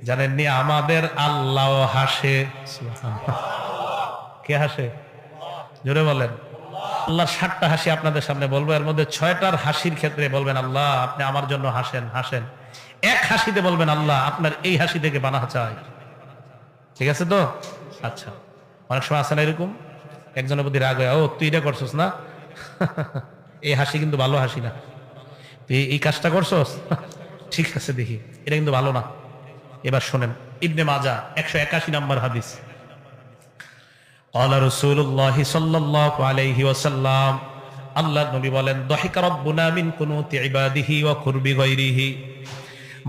জানেননি আমাদের আল্লাহ হাসে। কে হাসে? জোরে বলেন। আল্লাহ 60টা হাসি আপনাদের সামনে বলবো, এর মধ্যে 6টার হাসির ক্ষেত্রে বলবেন আল্লাহ আপনি আমার জন্য হাসেন হাসেন। এক হাসিতে বলবেন আল্লাহ আপনার এই হাসি থেকে বানা চাই। ঠিক আছে তো? আচ্ছা, অনেক সময় আছে না এরকম, একজনের প্রতি রাগ হয়, ও তুই এটা করছস না, এই হাসি কিন্তু ভালো হাসি না, তুই এই কাজটা করছস, ঠিক আছে দেখি এটা কিন্তু ভালো না। এবার শোনেন, ইবনে মাজাহ 181 নম্বর হাদিস। ক্বালা রাসূলুল্লাহ সাল্লাল্লাহু আলাইহি ওয়াসাল্লাম, আল্লাহর নবী বলেন, দাহিকা রাব্বুনা মিন কুনুতি ইবাদিহি ওয়া কুরবি গায়রিহি।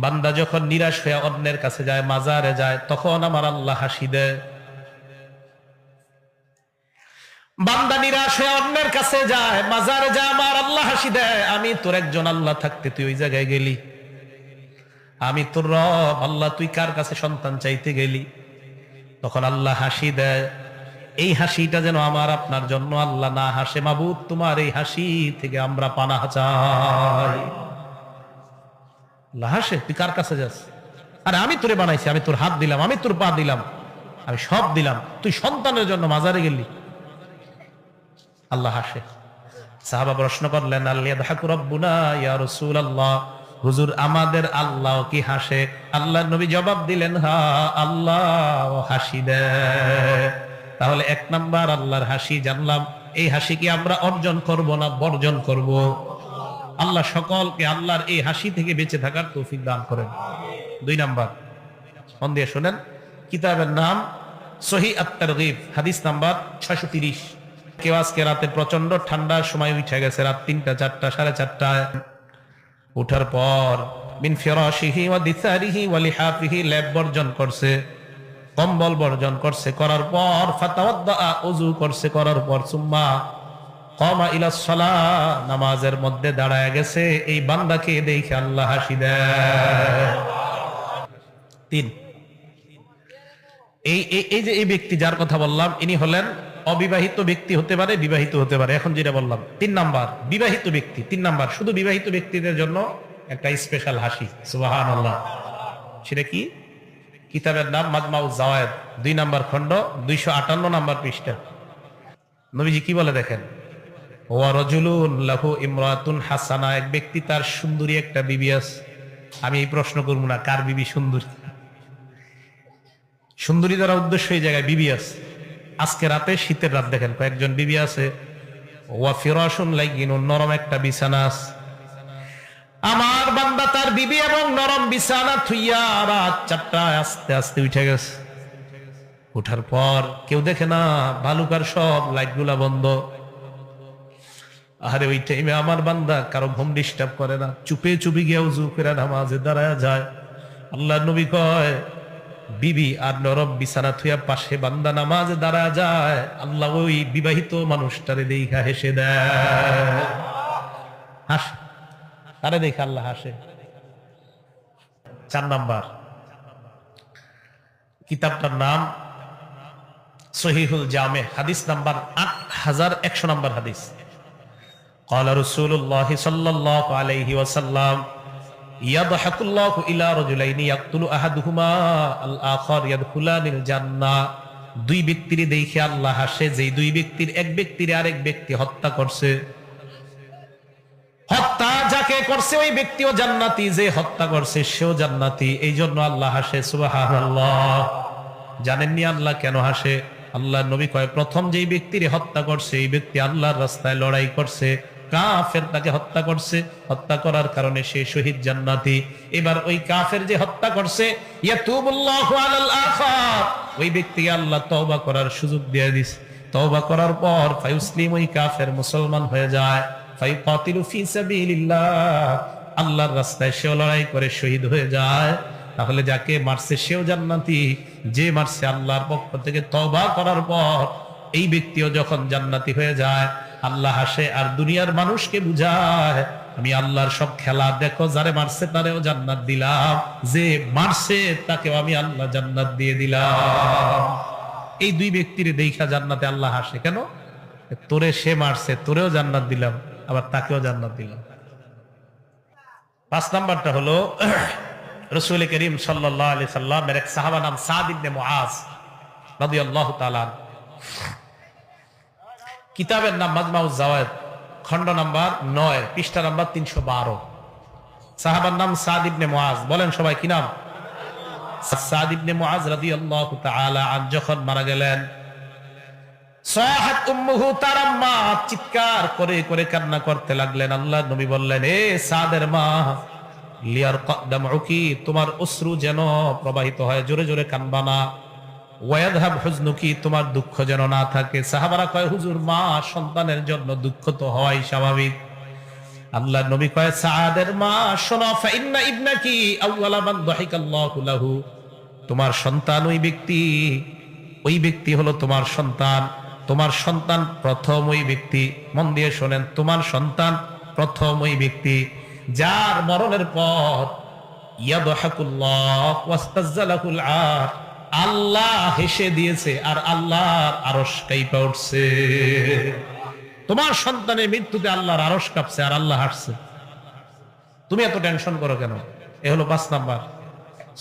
বান্দা যখন নিরাশ হয়ে অন্যের কাছে যায়, মাজারে যায়, তখন আমার আল্লাহ হাসি দেয়। বান্দা নিরাশ হয়ে অন্যের কাছে যায়, মাজারে যায়, আমার আল্লাহ হাসি দেয়। আমি তোর একজন আল্লাহ থাকতে তুই ওই জায়গায় গেলি, আমি তোর রব আল্লাহ, তুই কার কাছে সন্তান চাইতে গেলি? তখন আল্লাহ হাসি দেয়। এই হাসিটা যেন আমার আপনার জন্য আল্লাহ না হাসে। মাবুদ তোমার এই হাসি থেকে আমরা পানাহ চাই। আল্লাহ হাসে, তুই কার কাছে যাস? আরে আমি তোরে বানাইছি, আমি তোর হাত দিলাম, আমি তোর পা দিলাম, আমি সব দিলাম, তুই সন্তানের জন্য মাজারে গেলি। আল্লাহ হাসে। সাহাবা প্রশ্ন করলেন, আল্লাযহাকু রাব্বুনা ইয়া রাসূলুল্লাহ, হুজুর আমাদের আল্লাহ কি হাসে? আল্লাহর নবী জবাব দিলেন, হ্যাঁ আল্লাহ হাসি দেয়। তাহলে 1 নাম্বার আল্লাহর হাসি জানলাম। এই হাসি কি আমরা অর্জন করব না বর্জন করব? আল্লাহ সকলকে আল্লাহর এই হাসি থেকে বেঁচে থাকার তৌফিক দান করেন। 2 নাম্বার, মন দিয়ে শুনেন, কিতাবের নাম সহিহ আত-তারগীব, হাদিস নাম্বার 630। কেউ আজকে রাতে প্রচন্ড ঠান্ডার সময় উঠে গেছে, রাত 3টা 4টা 4:30টায়। উঠার পর মিন ফিরাশিহি ওয়া দিসারিহি ওয়া লিহাফিহি, লেপ বর্জন করছে, কম্বল বর্জন করছে, করার পর ফাতাওয়াদ্দা, ওযু করছে, করার পর সুম্মা কামা ইলাস সালাহ, নামাজের মধ্যে দাঁড়ায় গেছে। এই বান্দাকে দেখে আল্লাহ হাসি দেয়। 3, এই যে এই ব্যক্তি যার কথা বললাম, ইনি হলেন অবিবাহিত ব্যক্তি, হতে পারে বিবাহিত হতে পারে। এখন যেটা বললাম 3 নাম্বার, বিবাহিত ব্যক্তি। 3 নাম্বার, শুধু বিবাহিত ব্যক্তিদের জন্য একটা স্পেশাল হাসি। সুবহানাল্লাহ। সেটা কি? কিতাবের নাম মাজমাউজ জাওয়ায়েদ, 2 নাম্বার খণ্ড, 258 নাম্বার পৃষ্ঠা। নবীজি কি বলে দেখেন, ওয়া রাজুলুন লাহু ইমরাতুন হাসানা, এক ব্যক্তি তার সুন্দরী একটা বিবি আছে। আমি এই প্রশ্ন করব না কার বিবি সুন্দরী, সুন্দরী দ্বারা উদ্দেশ্য এই জায়গায় বিবি আছে। আজকে রাতে, শীতের রাত, দেখেন কয়েকজন বিবি আছে। ওয়া ফিরাশুন লাইয়িনুন, নরম একটা বিছানা আছে। আমার বান্দা তার বিবি এবং নরম বিছানা থুইয়া রাত 4টায় আস্তে আস্তে উঠে গেছে। উঠার পর কেউ দেখে না, বালুকার সব লাইটগুলা বন্ধ। আরে ওই টাইমে আমার বান্দা কারো ঘুম ডিস্টার্ব করে না, চুপে চুপি গিয়ে উযু করে নামাজে দাঁড়ায় যায়। আল্লাহর নবী কয়, বিবি আর নরম বিছানা থুইয়া পাশে বান্দা নামাজে দাঁড়ায় যায়, আল্লাহ ওই বিবাহিত মানুষটারে দেখা হেসে দেয়। হাসে, তারে দেখে আল্লাহ হাসে। 4 নাম্বার, কিতাবটার নাম সহিহুল জামে, হাদিস নাম্বার 8100 নাম্বার হাদিস। ক্বালা রাসূলুল্লাহ সাল্লাল্লাহু আলাইহি ওয়াসাল্লাম, ইয়াদহাকুল্লাহু ইলা রাজুলাইনি ইয়াকতুলু আহাদুহুমা আল আখার ইয়াদখুলানিল জান্নাহ। 2 ব্যক্তির দেখে আল্লাহ হাসে, যেই 2 ব্যক্তির এক ব্যক্তির আরেক ব্যক্তি হত্যা করছে। হত্যা যাকে করছে ওই ব্যক্তিও জান্নাতি, যে হত্যা করছে সেও জান্নাতি। এই জন্য আল্লাহ হাসে। সুবহানাল্লাহ। জানেননি আল্লাহ কেন হাসে? আল্লাহর নবী কয়, প্রথম যেই ব্যক্তির হত্যা করছে এই ব্যক্তি আল্লাহর রাস্তায় লড়াই করছে, কাফের তাকে হত্যা করছে, হত্যা করার কারণে সে শহীদ জান্নাতি। এবার ওই কাফের যে হত্যা করছে, ইয়াতুবুল্লাহু আলাল আখার, ওই ব্যক্তিকে আল্লাহ তওবা করার সুযোগ দিয়ে দিয়েছে। তওবা করার পর ফায়ুসলিম, ওই কাফের মুসলমান হয়ে যায়। ফায়ুকাতিলু ফি সাবিলিল্লাহ, আল্লাহর রাস্তায় সেও লড়াই করে শহীদ হয়ে যায়। তাহলে যাকে মারছে সেও জান্নাতি, যে মারছে আল্লাহর পক্ষ থেকে তওবা করার পর এই ব্যক্তিও যখন জান্নাতি হয়ে যায়, আল্লাহ হাসে আর দুনিয়ার মানুষকে বুঝায়, আমি আল্লাহর সব খেলা দেখো, যারে মারছে তারেও জান্নাত দিলাম, যে মারছে তাকেও আমি আল্লাহ জান্নাত দিয়ে দিলাম। এই 2 ব্যক্তির দেখা জান্নাতে আল্লাহ হাসে। কেন? তোরে সে মারছে, তোরেও জান্নাত দিলাম, আবার তাকেও জান্নাত দিলাম। 5 নাম্বারটা হলো রাসূল করিম সাল্লাল্লাহু আলাইহি সাল্লামের এক সাহাবা নাম সাদ ইবনে মুআজ রাদিয়াল্লাহু তাআলা, কিতাবের নাম মাজমাউজ জাওয়ায়েদ, খণ্ড নাম্বার 9, পৃষ্ঠা নাম্বার 312। সাহাবার নাম সাদ ইবনে মুআজ। বলেন সবাই কি নাম? সাদ ইবনে মুআজ রাদিয়াল্লাহু তাআলা আন যখন মারা গেলেন, সাহাত উম্মুহু, তার আম্মা চিৎকার করে করে কান্না করতে লাগলেন। আল্লাহর নবী বললেন, এ সাদের মা, লিয়ার কদমউকি, তোমার অশ্রু যেন প্রবাহিত হয়, জোরে জোরে কানবা না। ওয়ায়াযহাব হুজনুকি, তোমার দুঃখ যেন না থাকে। সাহাবারা কয়, হুজুর, মা সন্তানের জন্য দুঃখ তো হওয়াই স্বাভাবিক। আল্লাহর নবী কয়, সাদের মা শোনো, ফাইন্না ইবনাকি আউওয়ালা মান দাহিকাল্লাহু লাহু, তোমার সন্তান ওই ব্যক্তি হলো তোমার সন্তান। তোমার সন্তান প্রথম ওই ব্যক্তি, মন দিয়ে শোনেন, তোমার সন্তান প্রথম ওই ব্যক্তি যার মরণের পর ইয়াদহাকুল্লাহ ওয়াস্তাজ্জালাহুল আর, আল্লাহ হেসে দিয়েছে আর আল্লাহর আরশ কাঁপে উঠছে। তোমার সন্তানের মৃত্যুতে আল্লাহর আরশ কাঁপছে আর আল্লাহ হাসছে। তুমি এত টেনশন করো কেন? এ হলো 5 নাম্বার।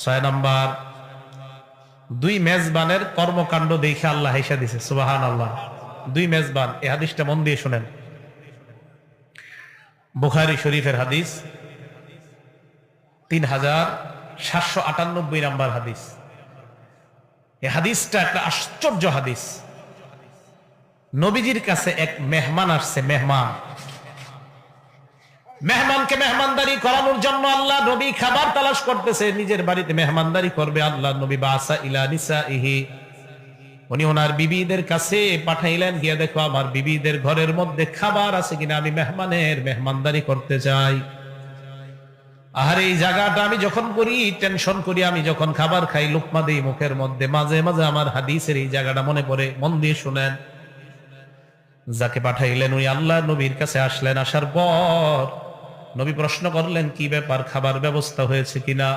6 নাম্বার, 2 মেজবানের কর্মকাণ্ড দেখে আল্লাহ হেসে দিছে। সুবহানাল্লাহ। 2 মেজবান, এই হাদিসটা মন দিয়ে শুনেন। বুখারী শরীফের হাদিস, 3798 নাম্বার হাদিস। এই হাদিসটা একটা আশ্চর্য হাদিস। নবীজির কাছে এক মেহমান আসছে। মেহমানকে মেহমানদারি করানোর জন্য আল্লাহ নবী খাবার তালাশ করতেছে, নিজের বাড়িতে মেহমানদারি করবে। আল্লাহ নবী বাসা ইলা নিসাইহি, উনি ওনার বিবিদের কাছে পাঠাইলেন, গিয়ে দেখো আমার বিবিদের ঘরের মধ্যে খাবার আছে কিনা, আমি মেহমানের মেহমানদারি করতে চাই। আর এই জায়গাটা আমি যখন করি টেনশন করি, আমি যখন খাবার খাই লুকমা দেই মুখের মধ্যে, মাঝে মাঝে আমার হাদিসের এই জায়গাটা মনে পড়ে। মন দিয়ে শুনেন। যাকে পাঠাইলেন উনি আল্লাহ নবীর কাছে আসলেন। আসার পর নবী প্রশ্ন করলেন, কি ব্যাপার, খাবার ব্যবস্থা হয়েছে কিনা?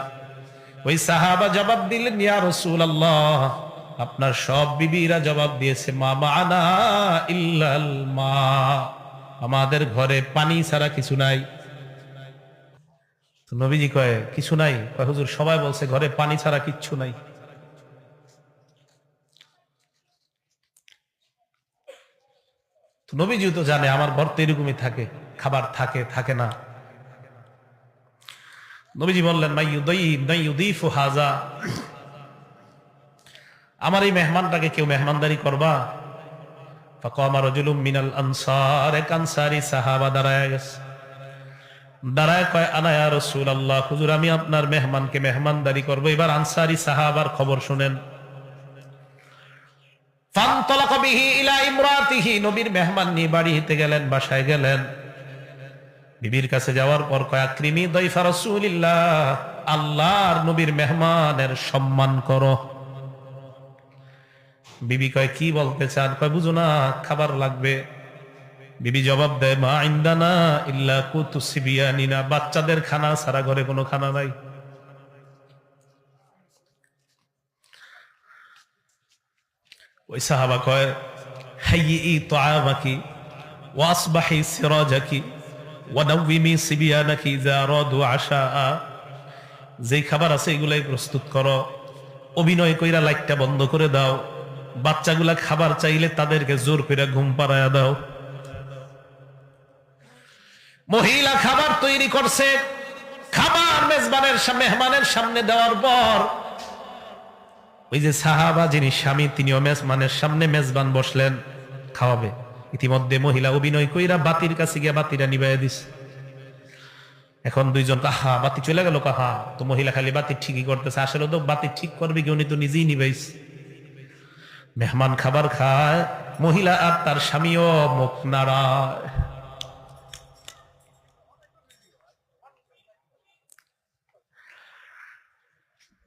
ওই সাহাবা জবাব দিলেন, ইয়া রাসূলুল্লাহ, আপনার সব বিবিরা জবাব দিয়েছে, মা মা'না ইল্লাল মা, আমাদের ঘরে পানি ছাড়া কিছু নাই। তো নবীজি কয়, কিছু নাই? কয়, হুজুর, সবাই বলছে ঘরে পানি ছাড়া কিচ্ছু নাই। তো নবীজি তো জানে আমার ঘর তো এরকমই থাকে, খাবার থাকে না। নবীজি বললেন, মাইয়ুদীফু হাযা, আমার এই মেহমানটাকে কেউ মেহমানদারি করবা? ফাকামা রাজুলুম মিনাল আনসার, এক আনসারী সাহাবা দাঁড়ায় গেছে। দাঁড়ায় কয়, আনা ইয়া রাসূলুল্লাহ, হুজুর, আমি আপনার মেহমানকে মেহমানদারি করব। এবার আনসারী সাহাবার খবর শুনেন। ফানতালাকা বিহি ইলা ইমরাতিহি, নবীর মেহমান নিয়ে বাড়িতে গেলেন, বাসায় গেলেন। বিবির কাছে যাওয়ার পর কয়, আকরিমি দাইফা রাসূলিল্লাহ, আল্লাহর নবীর মেহমানের সম্মান করো। বিবি কয়, কি বলতে চান? কয়, বুঝো না, খাবার লাগবে। বিবি জবাব দেয়, মা ইনদানা ইল্লা কুতু সিবিয়ানিনা, বাচ্চাদের খানা ছাড়া ঘরে কোনো খানা নাই। ওই সাহাবা কয়, হাইয়ি তুআমাকি ওয়া আসবাহি সিরাজাকি ওয়া নাওয়িমি সিবিয়ানাকি ইযা রাদু আশা, যেই খাবার আছে এগুলাই প্রস্তুত করো, অভিনয় কইরা লাইটটা বন্ধ করে দাও, বাচ্চাগুলা খাবার চাইলে তাদেরকে জোর করে ঘুম পাড়ায়া দাও। মহিলা খাবার তৈরি করছে। খাবার মেহমানের সামনে দেওয়ার পর ওই যে সাহাবা যিনি স্বামী, তিনিও মেজবানের সামনে মেজবান বসলেন, খাওয়াবে। ইতিমধ্যে মহিলা অভিনয় কইরা বাতির কাছে গিয়ে বাতিটা নিবাইয়া দিছে। এখন দুইজন, কাহা বাতি চলে গেল, কাহা। তো মহিলা খালি বাতি ঠিকই করতেছে, আসলে তো বাতি ঠিক করবে কি, উনি তো নিজেই নিবাইছে। মেহমান খাবার খায়, মহিলা আর তার স্বামীও মুখ নাড়ায়।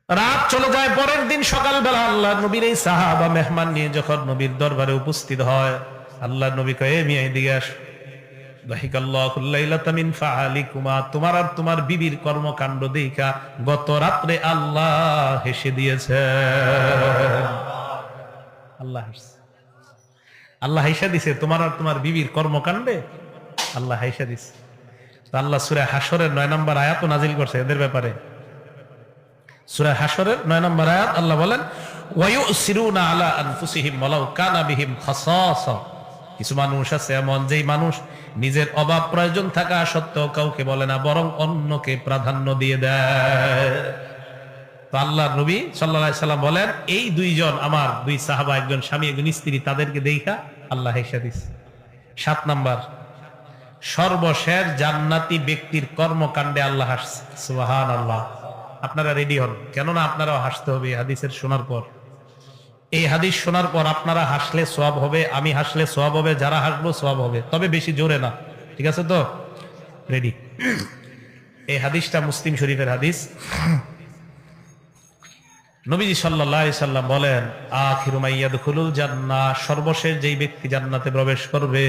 রাত চলে যায়। পরের দিন সকালবেলা আল্লাহ নবীর এই সাহাবা মেহমান নিয়ে যখন নবীর দরবারে উপস্থিত হয়, আল্লাহ নবী কয়, মিয়া এদিকে আসো। দাহিকাল্লাহুল লাইলাতা মিন ফাআলিকুমা, তোমার আর তোমার বিবির কর্মকাণ্ড দেখা গত রাত্রে আল্লাহ হেসে দিয়েছে। আল্লাহ হেসে দিছে তোমার আর তোমার বিবির কর্মকাণ্ডে, আল্লাহ হেসে দিছে। আল্লাহ সূরা হাশরের 9 নম্বর আয়াত নাজিল করছে এদের ব্যাপারে। সূরা হাশরের 9 নম্বর আয়াত আল্লাহ বলেন ওয়ায়ুসিরুনা আলা আনফুসিহিম ওয়ালাউ কানা বিহিম খাসাসা। কিছু মানুষ আছে এমন, যেই মানুষ নিজের অভাব প্রয়োজন থাকা সত্ত্বেও কাউকে বলে না, বরং অন্যকে প্রাধান্য দিয়ে দেয়। তো আল্লাহর নবী সাল্লাল্লাহু আলাইহি সাল্লাম বলেন, এই দুইজন আমার দুই সাহাবা, একজন স্বামী একজন স্ত্রী, তাদেরকে দেখা আল্লাহ হেসে দিছে। 7 নাম্বার, সর্বশেষ জান্নাতি ব্যক্তির কর্মকাণ্ডে আল্লাহ হাসছে। সুবহানাল্লাহ। আপনারা রেডি হন, কেননা আপনারাও হাসতে হবে হাদিসের শোনার পর। এই হাদিস শোনার পর আপনারা হাসলে সওয়াব হবে, আমি হাসলে সওয়াব হবে, যারা হাসবো সওয়াব হবে, তবে বেশি জোরে না। ঠিক আছে তো? রেডি? এই হাদিসটা মুসলিম শরীফের হাদিস। নবীজি সাল্লাল্লাহু আলাইহি সাল্লাম বলেন, আখিরু মা ইয়াদখুলুল জান্নাহ, সর্বশেষ যেই ব্যক্তি জান্নাতে প্রবেশ করবে,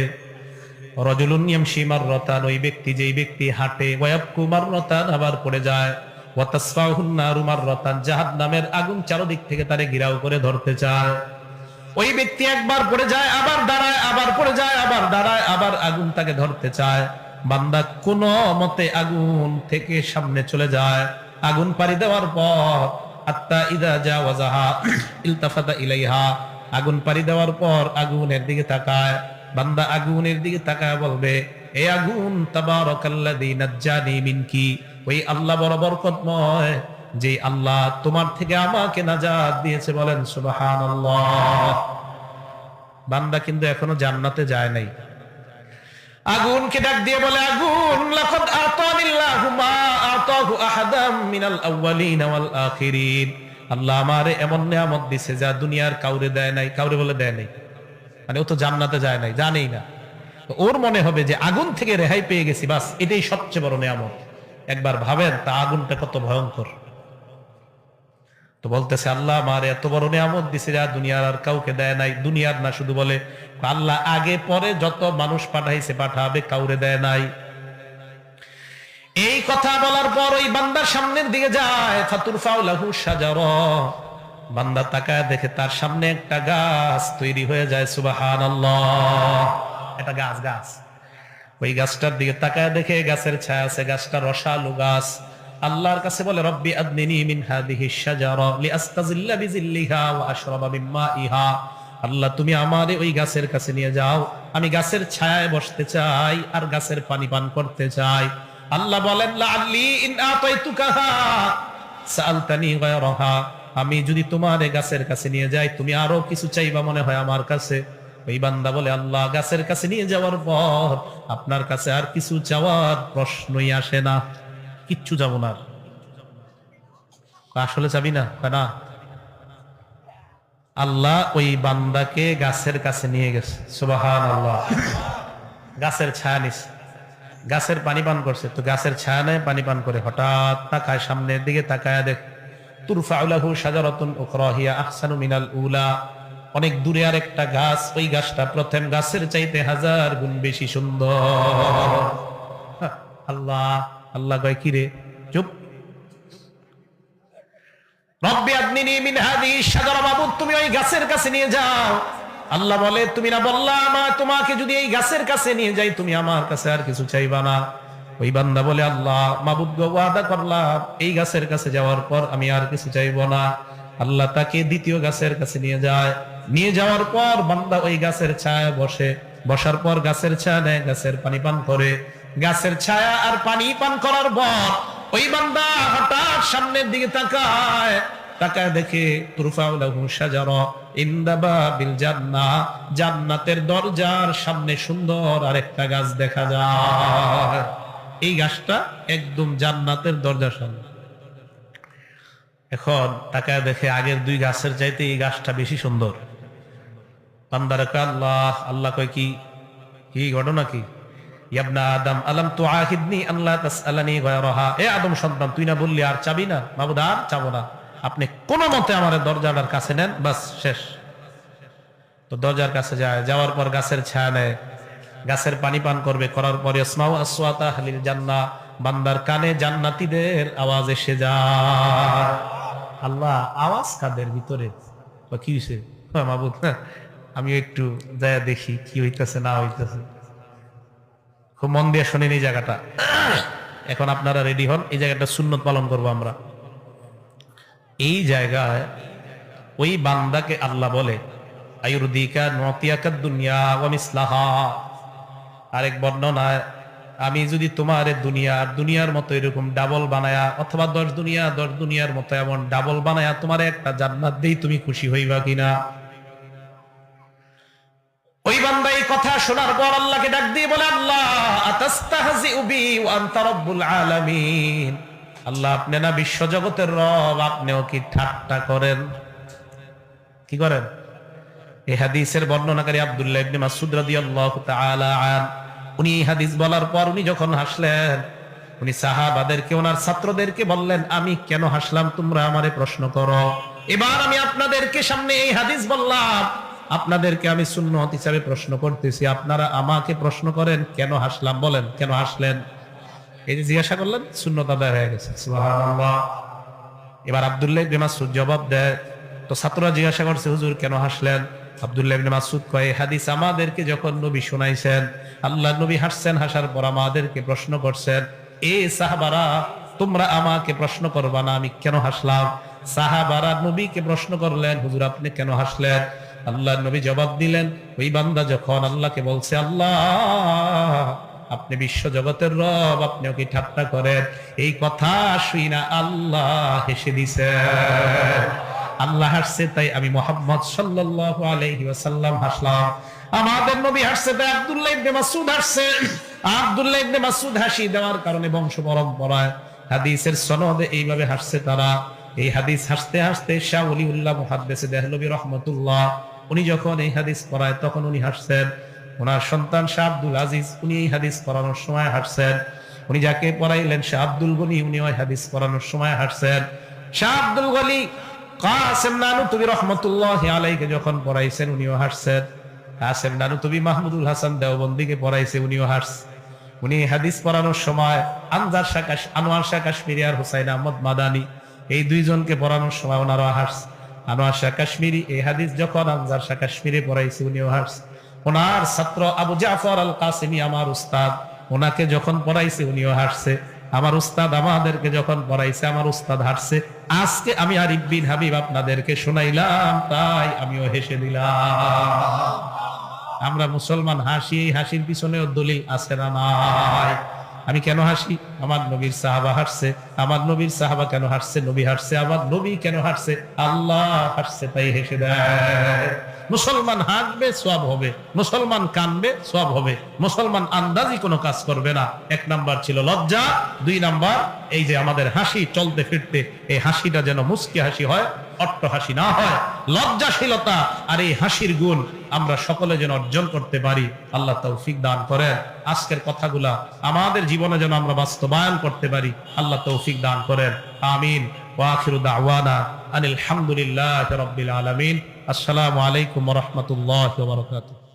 রাজুলুন ইয়ামশি মাররাতান, ওই ব্যক্তি যেই ব্যক্তি হাঁটে, ওয়া ইয়াবকু মাররাতান, আবার পড়ে যায়, ওয়া তাসফাহুন নারু মাররাতান, জাহান্নামের আগুন চারদিক থেকে তারে ঘিরাও করে ধরতে চায়। ওই ব্যক্তি একবার পড়ে যায়, আবার দাঁড়ায়, আবার পড়ে যায়, আবার দাঁড়ায়, আবার আগুন তাকে ধরতে চায়। বান্দা কোন মতে আগুন থেকে সামনে চলে যায়। আগুন পাড়ি দেওয়ার পর হাত্তা ইযা জাওয়াজাহা ইলতাফাতা ইলাইহা, আগুন পাড়ি দেওয়ার পর আগুনের দিকে তাকায়। বান্দা আগুনের দিকে তাকায় বলবে, এ আগুন, তাবারাকাল্লাযী নাজ্জানি মিনকি, ওই আল্লাহ বড় বরকতময়, যে আল্লাহ তোমার থেকে আমাকে নাজাত দিয়েছে। বলেন সুবহানাল্লাহ। বান্দা কিন্তু এখনো জান্নাতে যায় নাই। আগুনকে ডাক দিয়ে বলে, আগুন, লাকাদ আতানিল্লাহু মা আতাহু আহাদাম মিনাল আউয়ালিন ওয়াল আখিরিন, আল্লাহ আমারে এমন নিয়ামত দিয়েছে যা দুনিয়ার কাউরে দেয় নাই। কাউরে বলে দেয় নাই, মানে ও তো জান্নাতে যায় নাই, জানেই না। তো ওর মনে হবে যে আগুন থেকে রেহাই পেয়ে গেছি, বাস এটাই সবচেয়ে বড় নিয়ামত। একবার ভাবেন তা আগুনটা কত ভয়ঙ্কর। তো বলতেছে, আল্লাহ আমার এত বড় নিয়ামত দিছে যা দুনিয়ার আর কাউকে দেয় নাই। দুনিয়ার না, শুধু বলে আল্লাহ আগে পরে যত মানুষ পাঠাইছে পাঠাবে, কাউরে দেয় নাই। এই কথা বলার পর ওই বান্দার সামনের দিকে যায়, ফাতুরফাউ লাহু শাজারা, বান্দা তাকায় দেখে তার সামনে একটা গাছ তৈরি হয়ে যায়। সুবহানাল্লাহ। এটা গাছ। ওই গাছটার দিকে তাকায় দেখে গাছের ছায়া আছে, গাছটা রসালো গাছ। আল্লাহর কাছে বলে, রব্বি আদনিনি মিন হাদিহিশ শাজারা লিআস্তাজিল্লা বিজিল্লিহা ওয়া আশরাবা মিন মাইহা, আল্লাহ তুমি আমারে ওই গাছের কাছে নিয়ে যাও, আমি গাছের ছায়ায় বসতে চাই আর গাছের পানি পান করতে চাই। আল্লাহ বলেন, লাআল্লি ইন আতাইতুকাহা সাআলতানি গায়রাহা, আমি যদি তোমারে গাছের কাছে নিয়ে যাই তুমি আরো কিছু চাইবা মনে হয় আমার কাছে। ওই বান্দা বলে, আল্লাহ গাছের কাছে নিয়ে যাওয়ার পর আপনার কাছে আর কিছু চাওয়ার প্রশ্নই আসে না, কিচ্ছু যাব না। আসলে চাবি না? না। আল্লাহ ওই বান্দাকে গাছের কাছে নিয়ে গেছে। সুবহানাল্লাহ। গাছের ছায়া নিছে, গাছের পানি পান করছে। তো গাছের ছায়া নেয়, পানি পান করে হঠাৎ তাকায় সামনের দিকে, তাকায় দেখ তুরফাউ লাহু শাজারাতুন উখরা হিয়া আহসানু মিনাল উলা, অনেক দূরে আর একটা গাছ, ওই গাছটা প্রথম গাছের চাইতে 1000 গুণ বেশি সুন্দর। আল্লাহ কয়, কি রে, চুপ। রব্বি আদনিনি মিন হাদিহিশ শাজারা, মাবুদ তুমি ওই গাছের কাছে নিয়ে যাও। আল্লাহ বলে, তুমি না বললা তোমাকে যদি এই গাছের কাছে নিয়ে যাই তুমি আমার কাছে আর কিছু চাইবা না? ওই বান্দা বলে, আল্লাহ মাবুদ গো, ওয়াদা করলাম এই গাছের কাছে যাওয়ার পর আমি আর কিছু চাইবো না। আল্লাহ তাকে দ্বিতীয় গাছের কাছে নিয়ে যায়। নিয়ে যাওয়ার পর বান্দা ওই গাছের ছায়া বসে, বসার পর গাছের ছায়া নেয়, গাছের পানি পান করে। গাছের ছায়া আর পানি পান করার পর ওই বান্দা হঠাৎ সামনের দিকে তাকায়, তাকায় দেখে তুরফাউ লাহু শাজারা ইনদা বাবিল জান্নাহ, জান্নাতের দরজার সামনে সুন্দর আরেকটা গাছ দেখা যায়। এই গাছটা একদম জান্নাতের দরজার সামনে। এখন তাকায় দেখে আগের দুই গাছের চাইতে এই গাছটা বেশি সুন্দর। বান্দারা কয়, আল্লাহ কয়, কি ঘটনা কি? ইবনা আদম আলাম তুআহিদনি আল্লা তাসআলানি গায়রাহা, এ আদম সন্তান তুই না বললি আর চাবি না? মাবুদ আর চাবো না, আপনি কোন মতে আমার দরজাটার কাছে নেন, বাস শেষ। তো দরজার কাছে যায়, যাওয়ার পর গাছের ছায়া নেয়, গাছের পানি পান করবে। করার পর ইসমাউ আসওয়াতা আহলিল জান্নাহ, বান্দার কানে জান্নাতীদের আওয়াজ এসে যায়। আল্লাহ, আওয়াজ কাদের ভিতরে? কি হইছে মাবুদ? আমি একটু যায় দেখি কি হইতেছে না হইতেছে। খুব মন দিয়ে শোনেন এই জায়গাটা। এখন আপনারা রেডি হন, এই জায়গাটা সুন্নত পালন করবো আমরা। এই জায়গায় ওই বান্দাকে আল্লাহ বলে আয়ুরদিকা নতিয়াকা দুনিয়া ওয়া মিসলাহা। আরেক বর্ণনায় আমি যদি তোমার দুনিয়ার মতো এরকম ডাবল বানায়া, অথবা 10 দুনিয়ার মতো এমন ডাবল বানায়া তোমার একটা জান্নাত দেই, তুমি খুশি হইবা কিনা? ওই বান্দা এই কথা শোনার পর আল্লাহকে ডাক দিয়ে বলে, আল্লাহ আতাস্তাহজিউ বি ওয়া আনতা রাব্বুল আলামিন। আল্লাহ, আপনি না বিশ্ব জগতের রব, আপনিও কি ঠাট্টা করেন? কি করেন? এই হাদিসের বর্ণনাকারী আব্দুল্লাহ ইবনে মাসউদ রাদিয়াল্লাহু তাআলা আন, উনি এই হাদিস বলার পর উনি যখন হাসলেন, উনি সাহাবাদেরকে, ওনার ছাত্রদেরকে বললেন, আমি কেন হাসলাম তোমরা আমারে প্রশ্ন করো। এবার আমি আপনাদেরকে সামনে এই হাদিস বললাম, আপনাদেরকে আমি সুন্নত হিসাবে প্রশ্ন করতেছি, আপনারা আমাকে প্রশ্ন করেন কেন হাসলাম, বলেন কেন হাসলেন। এই যে জিজ্ঞাসা করলেন, সুন্নত আদায় হয়ে গেছে, সুবহানাল্লাহ। এবার আব্দুল্লাহ ইবনে মাসউদ জবাব দেয়, তো ছাত্ররা জিজ্ঞাসা করছে, হুজুর কেন হাসলেন? আব্দুল্লাহ ইবনে মাসউদ কয়, হাদিস আমাদেরকে যখন নবী শোনাইছেন, আল্লাহ নবী হাসছেন, হাসার পর আমাদেরকে প্রশ্ন করছেন, এ সাহাবারা তোমরা আমাকে প্রশ্ন করবা না, আমি কেন হাসলাম? সাহাবারা নবীকে প্রশ্ন করলেন, হুজুর আপনি কেন হাসলেন? আল্লাহ নবী জবাব দিলেন, ওই বান্দা যখন আল্লাহকে বলছে, আল্লাহ আপনি বিশ্ব জগতের রব, আপনিও কি ঠাট্টা করেন, এই কথা শুইনা আল্লাহ হেসে দিছে। আল্লাহ হাসছে তাই আমি মুহাম্মদ সাল্লাল্লাহু আলাইহি ওয়াসাল্লাম হাসলাম। আমাদের নবী হাসছে তাই আব্দুল্লাহ ইবনে মাসউদ হাসছে। আব্দুল্লাহ ইবনে মাসউদ হাসি দেওয়ার কারণে বংশ পরম্পরায় হাদিসের সনদে এইভাবে হাসছে তারা। এই হাদিস হাসতে হাসতে শাহ ওলিউল্লাহ মুহাদ্দিস দেহলভী রাহমাতুল্লাহ, উনি যখন এই হাদিস পড়ায় তখন উনি হাসছেন। ওনার সন্তান শাহ আব্দুল আজিজ, উনি এই হাদিস পড়ানোর সময় হাসছেন। উনি যাকে পড়াইলেন শাহ আব্দুল গনি, উনি ওই হাদিস পড়ানোর সময় হাসছেন। শাহ আব্দুল গনি কাসেম নানুতুবি রাহমাতুল্লাহি আলাইহি যখন পড়াইছেন, উনিও হাসছেন। কাসেম নানুতুবি মাহমুদুল হাসান দেওবন্দিকে পড়াইছে, উনিও হাসছেন। উনি হাদিস পড়ানোর সময় আনোয়ার শাহ কাশ্মীরি আর হুসাইন আহমদ মাদানী, এই দুইজনকে পড়ানোর সময় ওনারা হাসছে। আনোয়ার শাহ কাশ্মীরি এই হাদিস যখন আনজার শাহ কাশ্মীরি পড়াইছে, উনিও হাসছে। ওনার ছাত্র আবু জাফর আল কাসিমি, আমার উস্তাদ, ওনাকে যখন পড়াইছে উনিও হাসছে। আমার উস্তাদ আমাদেরকে যখন পড়াইছে, আমার উস্তাদ হাসছে। আজকে আমি আরিফ বিন হাবিব আপনাদেরকে শোনাইলাম, তাই আমিও হেসে দিলাম। আমরা মুসলমান হাসি, এই হাসির পিছনেও দলিল আছে না নাই? আমি কেন হাসি? আমার নবীর সাহাবা হাসছে। আমার নবীর সাহাবা কেন হাসছে? নবী হাসছে। আমার নবী কেন হাসছে? আল্লাহ হাসছে, তাই হেসে দেয়। মুসলমান হাসবে, সওয়াব হবে। মুসলমান কানবে, সওয়াব হবে। মুসলমান আন্দাজি কোনো কাজ করবে না। 1 নাম্বার ছিল লজ্জা, 2 নাম্বার এই যে আমাদের হাসি, চলতে ফিরতে এই হাসিটা যেন মুস্কি হাসি হয়, অট্ট হাসি না হয়। লজ্জাশীলতা আর এই হাসির গুণ আমরা সকলে যেন অর্জন করতে পারি, আল্লাহ তৌফিক দান করেন। আজকের কথাগুলা আমাদের জীবনে যেন আমরা বাস্তবায়ন করতে পারি, আল্লাহ তৌফিক দান করেন। আমিন। ওয়া আখিরু দাওয়ানা আনিল হামদুলিল্লাহি রাব্বিল আলামিন। আসসালামু আলাইকুম ওয়া রাহমাতুল্লাহি ওয়া বারাকাতুহু।